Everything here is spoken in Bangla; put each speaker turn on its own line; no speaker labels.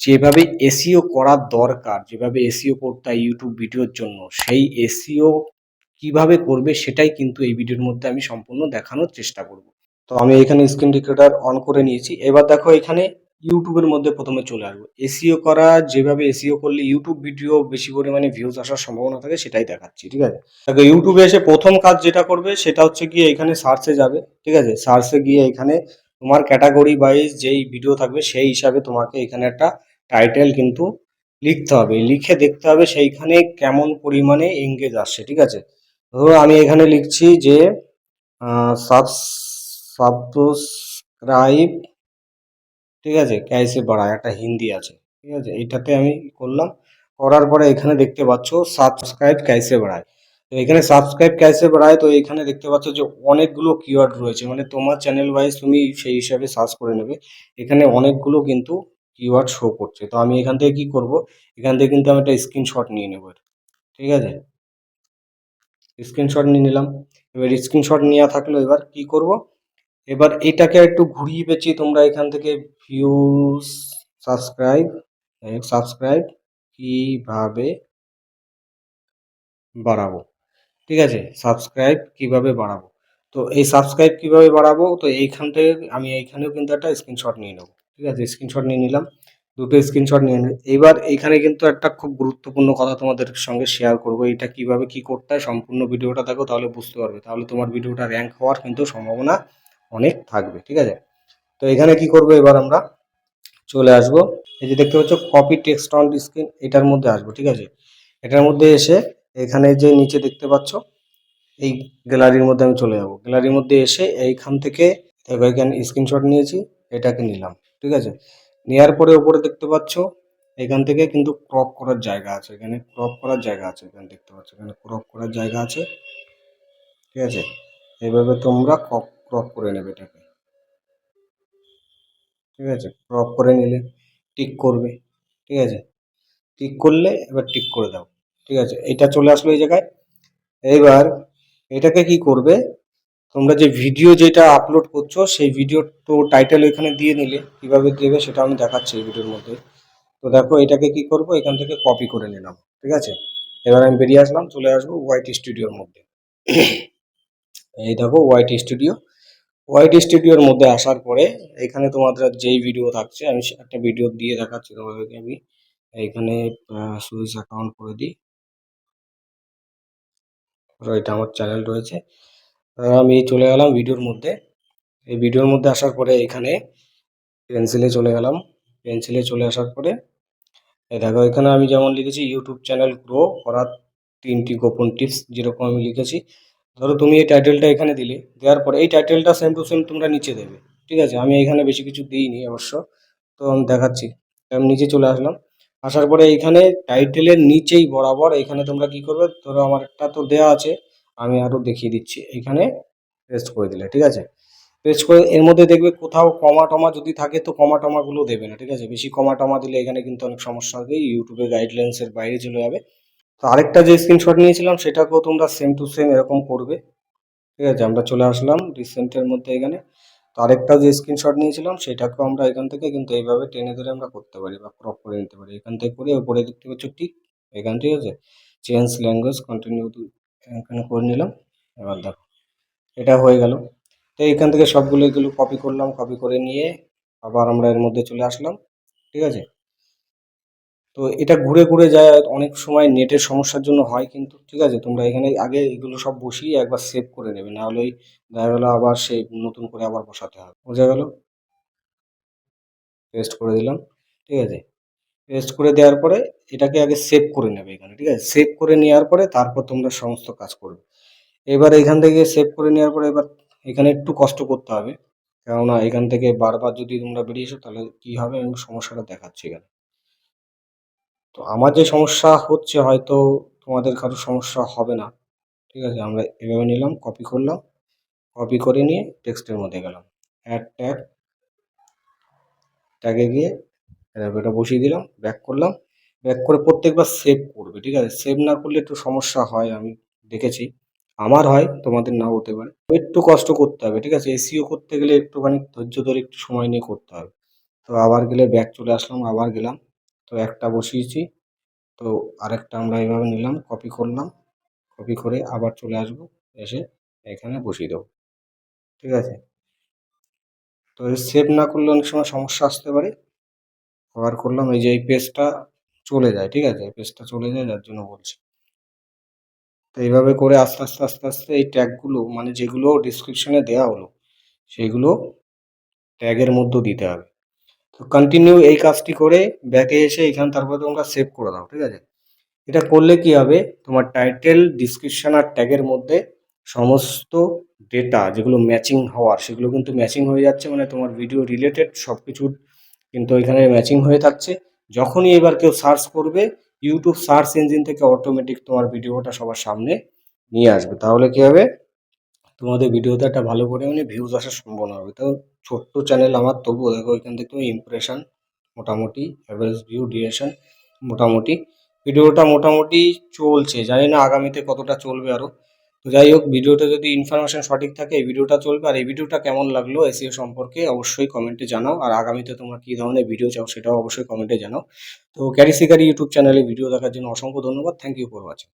যেভাবে এসইও করার দরকার, যেভাবে এসইও করতে হয় ইউটিউব ভিডিওর জন্য, সেই এসইও কিভাবে করবে সেটাই কিন্তু এই ভিডিওর মধ্যে আমি সম্পূর্ণ দেখানোর চেষ্টা করব। তো আমি এখানে স্ক্রিন রেকর্ডার অন করে নিয়েছি। এবার দেখো এখানে ইউটিউবের মধ্যে প্রথমে চলে আসবো। এসইও করা, যেভাবে এসইও করলে ইউটিউব ভিডিও বেশি পরিমাণে ভিউজ আসার সম্ভাবনা থাকে সেটাই দেখাচ্ছি, ঠিক আছে? দেখো ইউটিউবে এসে প্রথম কাজ যেটা করবে সেটা হচ্ছে গিয়ে এখানে সার্চে যাবে, ঠিক আছে? সার্চে গিয়ে এখানে তোমার ক্যাটাগরি ওয়াইজ যেই ভিডিও থাকবে সেই হিসাবে তোমাকে এখানে একটা টাইটেল কিন্তু লিখতে হবে। লিখে দেখতে হবে সেইখানে কেমন পরিমাণে এঙ্গেজ আসছে, ঠিক আছে? ধরো আমি এখানে লিখছি যে সাবস্ক্রাইব, ঠিক আছে, ক্যাইসে বাড়ায়, একটা হিন্দি আছে, ঠিক আছে? এইটাতে আমি করলাম। করার পরে এখানে দেখতে পাচ্ছ সাবস্ক্রাইব ক্যাইসে বাড়ায়। তো এখানে সাবস্ক্রাইব ক্যাইসে বাড়ায়, তো এখানে দেখতে পাচ্ছ যে অনেকগুলো কিওয়ার্ড রয়েছে, মানে তোমার চ্যানেল ওয়াইজ তুমি সেই হিসাবে সার্চ করে নেবে। এখানে অনেকগুলো কিন্তু কিওয়ার্ড শো করছে। তো আমি এখান থেকে কি করব, এখান থেকে কিন্তু আমি একটা স্ক্রিনশট নিয়ে নেব, ঠিক আছে? স্ক্রিনশট নিয়ে নিলাম। এবার স্ক্রিনশট নেওয়া থাকলো, এবার কি করব, এবার এটাকে একটু ঘুরিয়ে পেঁচিয়ে তোমরা এখান থেকে ভিউজ, সাবস্ক্রাইব, সাবস্ক্রাইব কিভাবে বাড়াবো, ঠিক আছে? সাবস্ক্রাইব কিভাবে বাড়াবো, তো এই সাবস্ক্রাইব কিভাবে বাড়াবো, তো এইখান থেকে আমি এইখানেও কিন্তু একটা স্ক্রিনশট নিয়ে নেবো, ঠিক আছে? স্ক্রিনশট নিয়ে নিলাম, দুটো স্ক্রিনশট নিয়ে নিই। এবার এইখানে কিন্তু একটা খুব গুরুত্বপূর্ণ কথা তোমাদের সঙ্গে শেয়ার করবো। এটা কিভাবে কি করতে হয় সম্পূর্ণ ভিডিওটা দেখো, তাহলে বুঝতে পারবে, তাহলে তোমার ভিডিওটা র্যাঙ্ক হওয়ার কিন্তু সম্ভাবনা অনেক থাকবে, ঠিক আছে? তো এখানে কি করবো, এবার আমরা চলে আসব, এই যে দেখতে পাচ্ছ কপি টেক্সট অন স্ক্রিন, এটার মধ্যে আসবো, ঠিক আছে? এটার মধ্যে এসে এখানে যে নিচে দেখতে পাচ্ছ এই গ্যালারির মধ্যে আমি চলে যাব। গ্যালারির মধ্যে এসে এইখান থেকে দেখো এখানে স্ক্রিনশট নিয়েছি, এটাকে নিলাম, ঠিক আছে? নেওয়ার পরে উপরে দেখতে পাচ্ছ এখান থেকে কিন্তু ক্রপ করার জায়গা আছে, এখানে ক্রপ করার জায়গা আছে, এখানে দেখতে পাচ্ছ এখানে ক্রপ করার জায়গা আছে, ঠিক আছে? এইভাবে তোমরা ক্রপ করে নেবে এটাকে, ঠিক আছে? ক্রপ করে নিলে টিক করবে, ঠিক আছে? টিক করলে এবার টিক করে দাও, ঠিক আছে? এটা চলে আসলো এই জায়গায়। এইবার এটাকে কি করবে, তোমরা যে ভিডিও যেটা আপলোড করছো সেই ভিডিও তো টাইটেল এখানে দিয়ে নিলে, কিভাবে দেবে সেটা আমি দেখাচ্ছি এই ভিডিওর মধ্যে। তো দেখো এটাকে কি করব, এখান থেকে কপি করে নিলাম, ঠিক আছে? এবার আমি বেরিয়ে আসলাম, চলে আসবো ওয়াইট স্টুডিওর মধ্যে। এই দেখো ওয়াইট স্টুডিওর মধ্যে আসার পরে এখানে তোমাদের যেই ভিডিও থাকছে আমি একটা ভিডিও দিয়ে দেখাচ্ছি তোমাদেরকে। আমি এইখানে সুইচ অ্যাকাউন্ট করে দিই, এটা আমার চ্যানেল রয়েছে। আমি চলে গেলাম ভিডিওর মধ্যে। এই ভিডিওর মধ্যে আসার পরে এখানে পেন্সিলে চলে গেলাম। পেন্সিলে চলে আসার পরে এই দেখো এখানে আমি যেমন লিখেছি ইউটিউব চ্যানেল গ্রো করার 3টি গোপন টিপস, যেরকম আমি লিখেছি। ধরো তুমি এই টাইটেলটা এখানে দিলে, দেওয়ার পরে এই টাইটেলটা সেম টু সেম তোমরা নিচে দেবে, ঠিক আছে? আমি এখানে বেশি কিছু দিইনি অবশ্য, তো আমি দেখাচ্ছি। আমি নিচে চলে আসলাম, আসার পরে এইখানে টাইটেলের নিচেই বরাবর এখানে তোমরা কি করবে, ধরো আমার একটা তো দেওয়া আছে, আমি আরও দেখিয়ে দিচ্ছি। এখানে পেস্ট করে দিলে, ঠিক আছে? পেস্ট করে এর মধ্যে দেখবে কোথাও কমা টমা যদি থাকে তো কমা টমাগুলো দেবে না, ঠিক আছে? বেশি কমা টমা দিলে এখানে কিন্তু অনেক সমস্যা হবে, ইউটিউবের গাইডলাইন্সের বাইরে চলে যাবে। তো আরেকটা যে স্ক্রিনশট নিয়েছিলাম সেটাকেও তোমরা সেম টু সেম এরকম করবে, ঠিক আছে? আমরা চলে আসলাম রিসেন্টের মধ্যে এখানে। তো আরেকটা যে স্ক্রিনশট নিয়েছিলাম সেটাকেও আমরা এখান থেকে কিন্তু এইভাবে টেনে ধরে আমরা করতে পারি বা ক্রপ করে নিতে পারি। এখান থেকে করে উপরে দেখতে পাচ্ছ টিক, এখান ঠিক আছে, চেঞ্জ ল্যাঙ্গুয়েজ কন্টিনিউ এখানে করে নিলাম। এবার দেখো এটা হয়ে গেল। তো এখান থেকে সবগুলো এগুলো কপি করলাম, কপি করে নিয়ে আবার আমরা এর মধ্যে চলে আসলাম, ঠিক আছে? তো এটা ঘুরে ঘুরে যায়, অনেক সময় নেটের সমস্যার জন্য হয় কিন্তু, ঠিক আছে? তোমরা এখানে আগে এগুলো সব বসিয়ে একবার সেভ করে নেবে, না হলে দেখা গেলো আবার সেই নতুন করে আবার বসাতে হবে। বোঝা গেল? পেস্ট করে দিলাম, ঠিক আছে? পেস্ট করে দেওয়ার পরে এটাকে আগে সেভ করে নেবে এখানে, ঠিক আছে? সেভ করে নেওয়ার পরে তারপর তোমরা সমস্ত কাজ করবে। এবার এখান থেকে সেভ করে নেওয়ার পরে এবার এখানে একটু কষ্ট করতে হবে, কেননা এখান থেকে বারবার যদি তোমরা বেরিয়ে এসো তাহলে কি হবে আমি সমস্যাটা দেখাচ্ছি এখানে। তো আমার যে সমস্যা হচ্ছে হয়তো তোমাদের কারো সমস্যা হবে না, ঠিক আছে? আমরা এভাবে নিলাম, কপি করলাম, কপি করে নিয়ে টেক্সটের মধ্যে গেলাম, অ্যাড ট্যাগে গিয়ে এটা বসিয়ে দিলাম, ব্যাক করলাম। ব্যাক করে প্রত্যেকবার সেভ করবে, ঠিক আছে? সেভ না করলে একটু সমস্যা হয়, আমি দেখেছি, আমার হয়, তোমাদের নাও হতে পারে। একটু কষ্ট করতে হবে, ঠিক আছে? এসইও করতে গেলে একটুখানি ধৈর্য ধরে একটু সময় নিয়ে করতে হবে। তো আবার গেলে ব্যাক চলে আসলাম, আবার গেলাম, তো একটা বসিয়েছি, তো আরেকটা আমরা এইভাবে নিলাম, কপি করলাম, কপি করে আবার চলে আসবো, এসে এখানে বসিয়ে দেবো। ঠিক আছে? তো সেভ না করলে অনেক সময় সমস্যা আসতে পারে। আবার করলাম, এই যে এই পেজটা চলে যায়। ঠিক আছে? এই পেজটা চলে যায়, যার জন্য বলছি। তো এইভাবে করে আস্তে আস্তে আস্তে আস্তে এই ট্যাগগুলো মানে যেগুলো ডিসক্রিপশনে দেওয়া হলো সেগুলো ট্যাগের মধ্যে দিতে হবে। তো কন্টিনিউ এই কাজটি করে ব্যাকে এসে এখানে তারপরে তোমরা সেভ করে দাও। ঠিক আছে? এটা করলে কি হবে, তোমার টাইটেল, ডিসক্রিপশন আর ট্যাগের মধ্যে সমস্ত ডেটা যেগুলো ম্যাচিং হওয়ার সেগুলো কিন্তু ম্যাচিং হয়ে যাচ্ছে, মানে তোমার ভিডিও রিলেটেড সব কিছু কিন্তু এখানে ম্যাচিং হয়ে থাকছে। যখনই এবার কেউ সার্চ করবে, ইউটিউব সার্চ ইঞ্জিন থেকে অটোমেটিক তোমার ভিডিওটা সবার সামনে নিয়ে আসবে। তাহলে কি হবে, তোমাদের ভিডিওতে একটা ভালো পরিমাণে ভিউজ আসার সম্ভাবনা হবে। তো ছোট্ট চ্যানেল আমার, তবুও দেখো এখান থেকে তুমি ইমপ্রেশন মোটামুটি, অ্যাভারেজ ভিউ, ডিউরেশন মোটামুটি, ভিডিওটা মোটামুটি চলছে। জানি না আগামীতে কতটা চলবে আরও। তো যাই হোক, ভিডিওটা যদি ইনফরমেশন সঠিক থাকে এই ভিডিওটা চলবে। আর এই ভিডিওটা কেমন লাগলো এসইও সম্পর্কে অবশ্যই কমেন্টে জানাও। আর আগামীতে তোমরা কী ধরনের ভিডিও চাও সেটাও অবশ্যই কমেন্টে জানাও। তো ক্যারি শিকারি ইউটিউব চ্যানেলে ভিডিও দেখার জন্য অসংখ্য ধন্যবাদ। Thank you for watching.